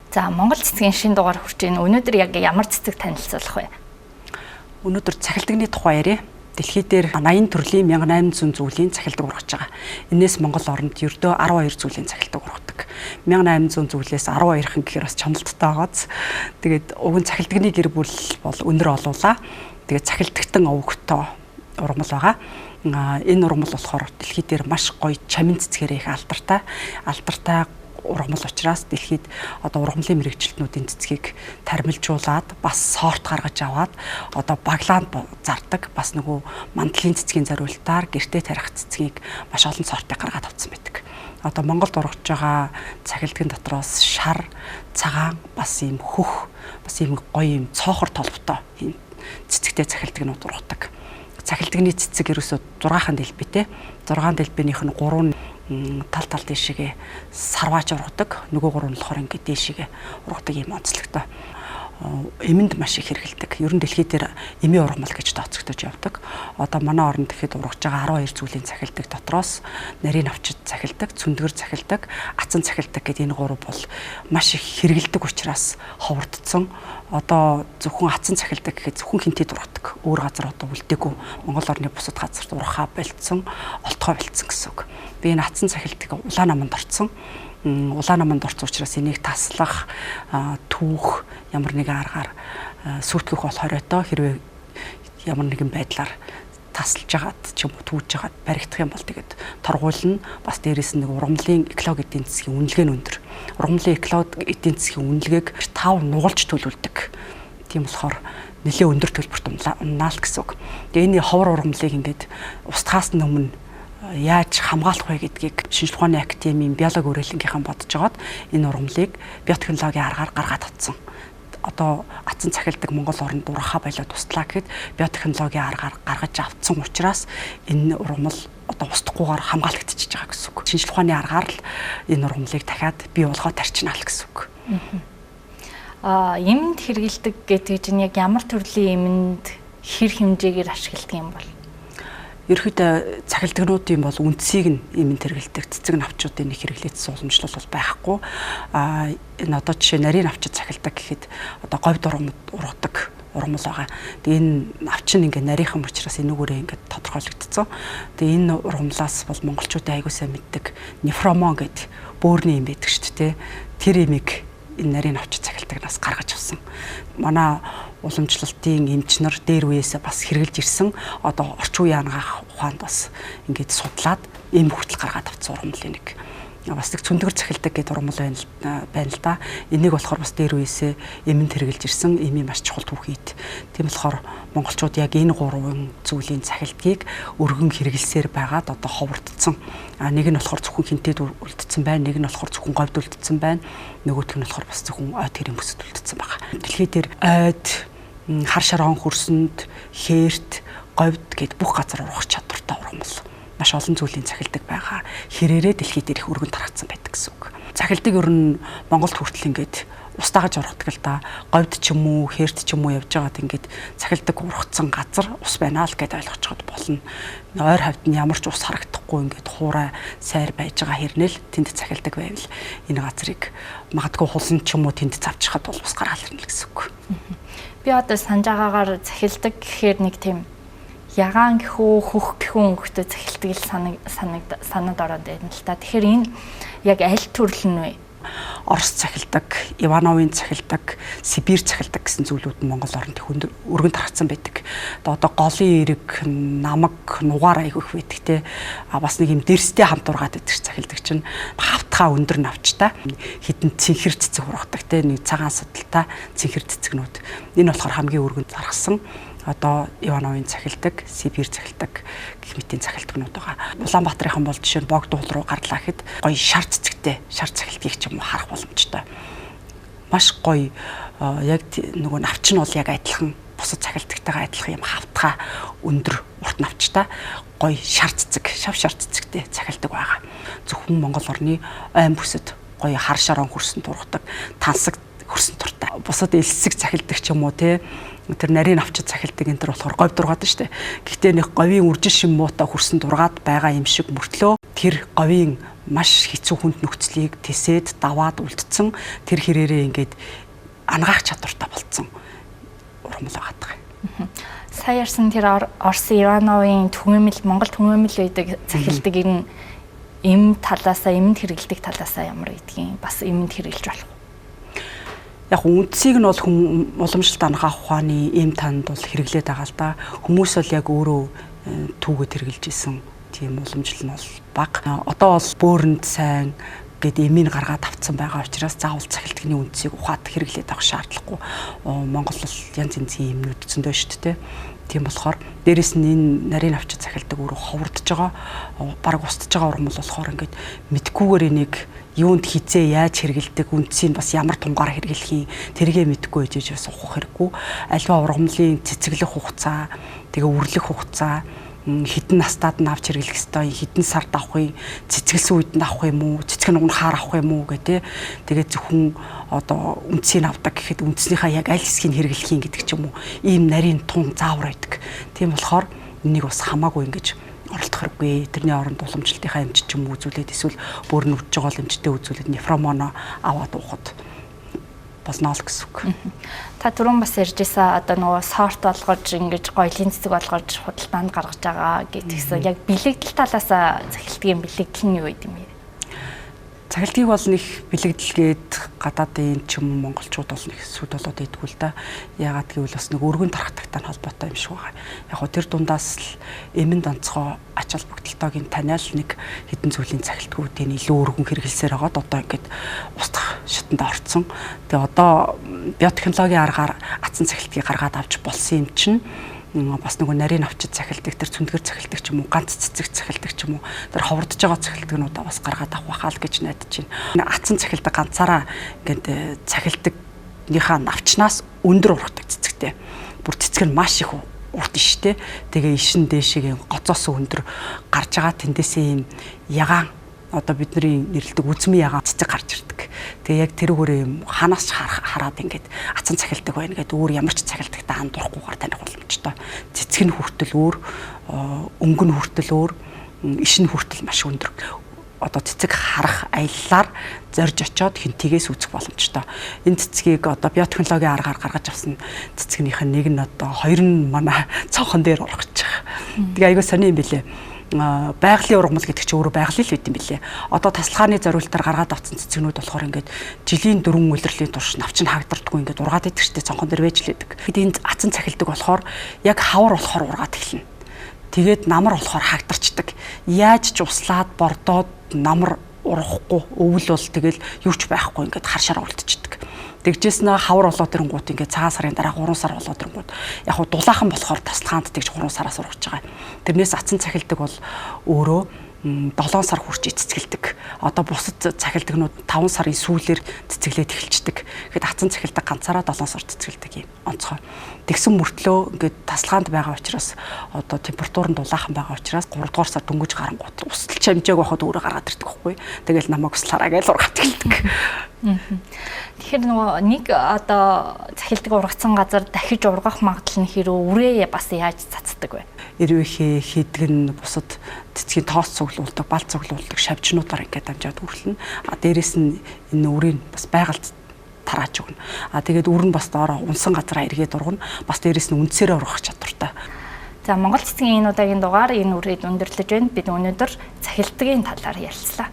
За Монгол цэцгийн шинэ дугаар хүрч ийн. Өнөөдөр яг ямар цэцэг танилцуулах вэ? Өнөөдөр цахилдагны тухай ярив. Дэлхий дээр 80 төрлийн 1800 зүйлийн цахилдаг ургаж байгаа. Энээс Монгол оронд ердөө 12 зүйлийн цахилдаг ургадаг. 1800 зүйлээс 12хан гэхээр бас чондолттой байгааз. Тэгээд уг нь цахилдагны гэр бүл бол өндөр олуулаа. Тэгээд цахилдагтан өвгөтөө ургамал байгаа. Энэ ургамал болохоор дэлхий дээр маш гоё чамин цэцгэрээ их алдартай ургамал учраас дэлхийд одоо ургамлын мэрэгчлэтнүүдийн цэцгийг тармилжуулаад бас сорт гаргаж аваад одоо баглаанд зардаг бас нөгөө мандлын цэцгийн зориултаар гэртээ тарих цэцгийг маш олон сортыг гаргаад авсан байдаг. Одоо Монголд ургаж байгаа цахилдгийн дотроос шар, цагаан, бас ийм хөх, бас ийм гоё ийм цоохор толботой ийм цэцэгтэй цахилдагнууд ургадаг. Цахилдагны цэцэг ерөөсөө 6 дэлбэтэй. 6 дэлбэнийх нь 3 тал дэшигээ сарвааж ургадаг. Нөгөө 3 нь болохоор ингээд дэшигээ ургадаг юм онцлогтой. Эмэнд маш их хэрэгэлдэг. Ер нь дэлхий дээр эмийн ургамал гэж тооцогдож явдаг. Одоо манай орнд тэгэхэд ургаж байгаа 12 зүйлийн цахилдаг дотроос нарийн навчид цахилдаг, цүндгэр цахилдаг, ацан цахилдаг гэдэг энэ 3 бол маш их хэрэгэлдэг учраас ховордсон. Одоо зөвхөн ацан цахилдаг гэхэд зөвхөн хинтэд ургадаг. Өөр газар одоо үлдээгүй. Монгол орны бусад газарт ургахаа болцсон, олдохоо болцсон гэсэн үг. Би энэ ацан цахилдаг улаан наманд орцсон. Улаан наманд орсон учраас энийг таслах, түүх ямар нэгэн аргаар сүйтгэх бол хориотой хэрвээ ямар нэгэн байдлаар тасалж агаад ч юм уу түүж агаад баригдах юм бол тэгээд торгуулна. Бас дээрээс нь нэг ургамлын эколог эдийн засгийн үнэлгээ нь өндөр. Ургамлын эколог эдийн засгийн үнэлгээг 5 нугалж төлөвлөдөг. Тийм болохоор нэлээд өндөр төлбөрт унаал гэсэн үг. Тэгээ энэ ховор ургамлыг ингээд устгаас нь өмнө яаж хамгаалах вэ гэдгийг шинжлэх ухааны академийн биологи үрэлэнгийнхэн бодож агаад энэ ургамлыг биотехнологийн аргаар гаргаад авсан. Одоо ацан цахилдаг Монгол оронд ургахаа болоод туслаа гэхэд биотехнологийн аргаар гаргаж авсан учраас энэ ургамал одоо устдахгүйгээр хамгаалагдчихж байгаа гэсэн үг. Шинжлэх ухааны аргаар л энэ ургамлыг дахиад бий болгоод тарчнаа л гэсэн үг. Эмэнд хэрэгэлдэг гэдэг чинь яг ямар төрлийн эмэнд хэр хэмжээгээр ашигладаг юм бол? Ерөнхийдөө цахилдагнуудын бол үндсийг нь эмэнд хэрэгэлдэг цэцэг навчуудын нэг хэрэглээдсэн уламжлал бол байхгүй. Энэ одоо жишээ нарийн навчид цахилдаг гэхэд одоо говьд ургадаг ургамал байгаа. Тэгээ энэ навч нь ингээ нарийнхан учраас энүүгээрээ ингээ тодорхойлогдсон. Тэгээ энэ ургамлаас бол монголчуудын аягүй сайн мэддэг нефромон гэдэг бөөрийн юм байдаг шүү дээ. Тэр имийг энэ нарийн навчид цахилдагнаас гаргаж авсан. Манай уламжлалтын эмчнэр дээр үеэсээ бас хэрэгжилж ирсэн. Одоо орчин үеийн анагаах ухаанд бас ингээд судлаад эм хүртэл гаргаад авсан ургамлын нэг. Бас нэг цүндгэр цахилдаг гэдэг ургамал байна л да. Энийг болохоор бас дээр үеэсээ эмэнд хэрэгжилж ирсэн. Эмийн маш чухал түүхийд. Тийм болохоор монголчууд яг энэ 3 зүйлийн цахилдгийг өргөн хэрэгэлсээр байгаад одоо ховордсон. Нэг нь болохоор зөвхөн хинтэд үлдсэн байна. Нэг нь болохоор зөвхөн говьд үлдсэн байна. Нөгөөх нь болохоор бас зөвхөн ойд хэрийн бүсэд үлдсэн байгаа. Дэлхий дээр ойд, хар шаргон хөрсөнд, хээрт, говьд гэд бүх газар ургах чадвартай ургамал. Маш олон зүйлийн цахилдаг байгаа. Хэрээрээ дэлхий дээр их өргөн тархацсан байдаг гэсэн үг. Цахилдаг ер нь Монголд хүртэл ингээд устгаж ургадаг л да. Говьд ч юм уу, хээрт ч юм уу явж байгаад ингээд цахилдаг ургацсан газар ус байна л гэдээ ойлгочиход болно. Ойр хавьд нь ямар ч ус харагдахгүй ингээд хуурай сайр байж байгаа хэрнээл тэнд цахилдаг байвал энэ газрыг магадгүй хулсан ч юм уу тэнд завчихад бол ус гараал ирнэ гэсэн үг. Би одоо санаж байгаагаар цахилдаг гэхээр нэг тийм ягаан гэхүү хөх гэхүү өнгөтэй цахилдаг л санаад ороод байна л та. Тэгэхээр энэ яг аль төрөл нь вэ? Орос цахилдаг, Ивановын цахилдаг, Сибирь цахилдаг гэсэн зүйлүүд нь Монгол оронд их өргөн тархацсан байдаг. Одоо голын эрэг, намаг, нугаар айгүй их байдаг те. Бас нэг юм дэрстэй хамт ургаад байдаг цахилдаг чинь хавтгаа өндөр навчтай хитэн цэнхэр цэцэг ургадаг те. Нэг цагаан судалтай цэнхэр цэцэгнүүд. Энэ болохоор хамгийн өргөн тархсан. Одоо Ивановын цахилдаг, Сибирь цахилдаг гэх мэтийн цахилдагнууд байгаа. Улаанбаатарынхан бол жишээ нь Богдуул руу гарлаа гэхэд гоё шар цэцэгтэй, шар цахилдгийг ч юм уу харах боломжтой. Маш гоё яг нөгөө навч нь бол яг адилхан бусад цахилдагтайгаа адилхан юм хавтгаа өндөр урт навчтай гоё шар цэцэг, шав шар цэцэгтэй цахилдаг байгаа. Зөвхөн Монгол орны айн бүсэд гоё хар шарон хөрсөнд ургадаг, тансаг хөрсөн туртай. Бусад элсэг цахилдаг ч юм уу те. Тэр нарийн навчид цахилдаг энэ төр болохоор говьд ургаад шүү дээ. Гэхдээ нэг говийн үржил шим муутай хөрсөн дургаад байгаа юм шиг мөртлөө тэр говийн маш хэцүү хүнд нөхцөлийг тэсээд даваад үлдсэн тэр хэрээрээ ингээд ангаах чадвартай болцсон ургамал байгаа юм. Сая ярьсан тэр Орос Ивановын түгээмэл Монгол түгээмэл байдаг захилдаг эм талаасаа эмэнд хэрэгэлдэг талаасаа ямар гэдгийг бас эмэнд хэрэгжилж болох. Яг үндсийг нь бол уламжлалт анхаах ухааны эм танд бол хэрэглээд байгаа л да. Хүмүүс бол яг өөрөө түүгээд хэрэгжилж исэн тийм уламжлал нь бол бага. Одоо бол бөөрөнд сайн гэд эмийг гаргаад авцсан байгаа учраас заавал цахилтганы үндсийг ухаад хэрэглээд авах шаардлагагүй. Монгол бол янз янзын эмнүүд зөндөө шүү дээ. Тийм болохоор дээрэс нь энэ нарийн авчид цахилтдаг өөрөө ховрдож байгаа, бараг устж байгаа ургамал болохоор ингээд мэдгүйгээр энийг юунд хизээ яаж хэрэгэлдэг, үндсийг бас ямар тунгаар хэрэглэх юм тэргээ мэдгүй ээжж бас ухах хэрэггүй. Альва ургамлын цэцэглэх хугацаа, тэгээ үрлэх хугацаа хідэн настад нь авч хэрэглэх ёстой, хідэн сард авах юм, цэцгэлсэн үед нь авах юм уу, цэцэг нь унахаар авах юм уу гэдэг. Тэгээ зөвхөн одоо үндсийг авдаг гэхэд үндснийхаа яг аль хэсгийг хэрэглэх юм гэдэг ч юм уу. Ийм нарийн тун заавар байдаг. Тийм болохоор энийг бас хамаагүй ингэж оролдох хэрэггүй. Тэрний оронд уламжлалтынхаа эмчит ч юм уу үзүүлээд эсвэл бүр нь үдж байгаа эмчтэй үзүүлээд нефромоно аваад уухад болно л гэсэн үг. Та түрүүн бас ярьжсэн одоо нөгөө сорт болгож ингэж гоёлын цэцэг болгож худалдаанд гаргаж байгаа гэдгийгсэн яг бэлэгдэл талаас захилтгийн бэлэгдэл нь юу юм бэ? Цахилтгийг бол нэг бэлэгдэлгээд гадаадын ч юм уу монголчууд бол нэг сүд болоод идэггүй л да. Яагаад гэвэл бас нэг өргөн тархатагтай холбоотой юм шиг байгаа. Яг гоо тэр дундаас л эмэн онцгой ач холбогдолтойг таниал нэг хэдэн зүйлийн цахилтгуудын илүү өргөн хэрэгэлсээр байгаад одоо ингээд устгах шатанд орцсон. Тэгээ одоо биотехнологийн аргаар атсан цахилтгийг гаргаад авч болсон юм чинь бас нөгөө нарийн авчид цахилтдаг, тэр цүндгэр цахилтдаг ч юм уу, ганц цэцэг цахилтдаг ч юм уу, тэр ховрдож байгаа цахилтгнуудаа бас гаргаад авах байхаа л гэж найдаж байна. Атсан цахилтдаг ганцаараа ингээд цахилтдагныхаа навчнаас өндөр ургадаг цэцэгтэй. Бүр цэцэг нь маш их урт иштэй. Тэгээ ишин дээшээ гоцоос өндөр гарч байгаа тэндээсээ юм ягаан одоо бидний нэрлдэг үзмийн ягаан цэцэг гарч ирдэг. Тэгээ яг тэрүүгээр юм ханаас хараад ингээд атсан цахилтдаг байна гэдэг өөр ямар ч цахилтагтай андуурахгүйгээр таних боломжтой. Цэцэг нь хүртэл өөр, өнгө нь хүртэл өөр, иш нь хүртэл маш өндөр. Одоо цэцэг харах аяллаар зорж очиод хинтгээс үүсэх боломжтой. Энэ цэцгийг одоо биотехнологийн аргаар гаргаж авсан цэцгнийх нь нэг нь одоо хоёр нь манай цонхон дээр ургаж байгаа. Тэгээ айгүй сони юм билээ. Байгалийн ургамал гэдэг чинь өөрөө байгалийн л үт юм билээ. Одоо тасалгааны зориултаар гаргаад авсан цэцгнүүд болохоор ингээд жилийн 4 улирлын турш навч нь хаагдардаггүй ингээд ургаад идэх штэ цонхон дээр байж лээдэг. Тэгэд энд атсан цахилтдаг болохоор яг хавар болохоор ургаад эхэлнэ. Тэгээд намар болохоор хаагдарчдаг. Яаж ч услаад бордоод намар урахгүй өвөл бол тэгэл юу ч байхгүй ингээд харшаар үлдчихдэг. Тэгжээс нэ хавар болоод ирэнгуут ингээд цагаан сарын дараа 3 сар болоод ирэнгуут яг хуу дулаахан болохоор тасалгаанд тэгж 3 сараас ургаж байгаа. Тэрнээс атсан цахилтдаг бол өөрөө 7 сар хүрч цэцгэлдэг. Одоо бусад цахилтгнууд 5 сарын сүүлээр цэцгэлээд эхэлждэг. Тэгэхэд атсан цахилтдаг ганцаараа 7 сар цэцгэлдэг юм онцгой. Тэгсэн мөртлөө ингээд тасалгаанд байгаа учраас одоо температур нь дулаахан байгаа учраас 3 дугаар сар дөнгөж гарангуут усалч хэмжээг байхад өөрөө гаргаад ирдэг байхгүй. Тэгэл намайг услаараа гэж ургаад эхэлдэг. Тэгэхээр нөгөө нэг одоо цахилтдаг ургацсан газар дахиж ургах магадлал нь хэрэг үрээ бас яаж цацдаг вэ? Эрвэхээ хийдгэн бусад цэцгийн тоос цуглуулдаг, бал цуглуулдаг шавжнуудаар ингээд дамжаад үрлэнэ. Дээрээс нь энэ үрийг бас байгальд тарааж өгнө. Тэгээд үр нь бас доороо унсан газараа эргээд ургана. Бас дээрээс нь үндсээрээ ургах чадвартай. За Монгол цэцгийн энэ удаагийн дугаар энэ үрээд өндөрлөж байна. Бид өнөөдөр цахилтгийн талаар ярилцлаа.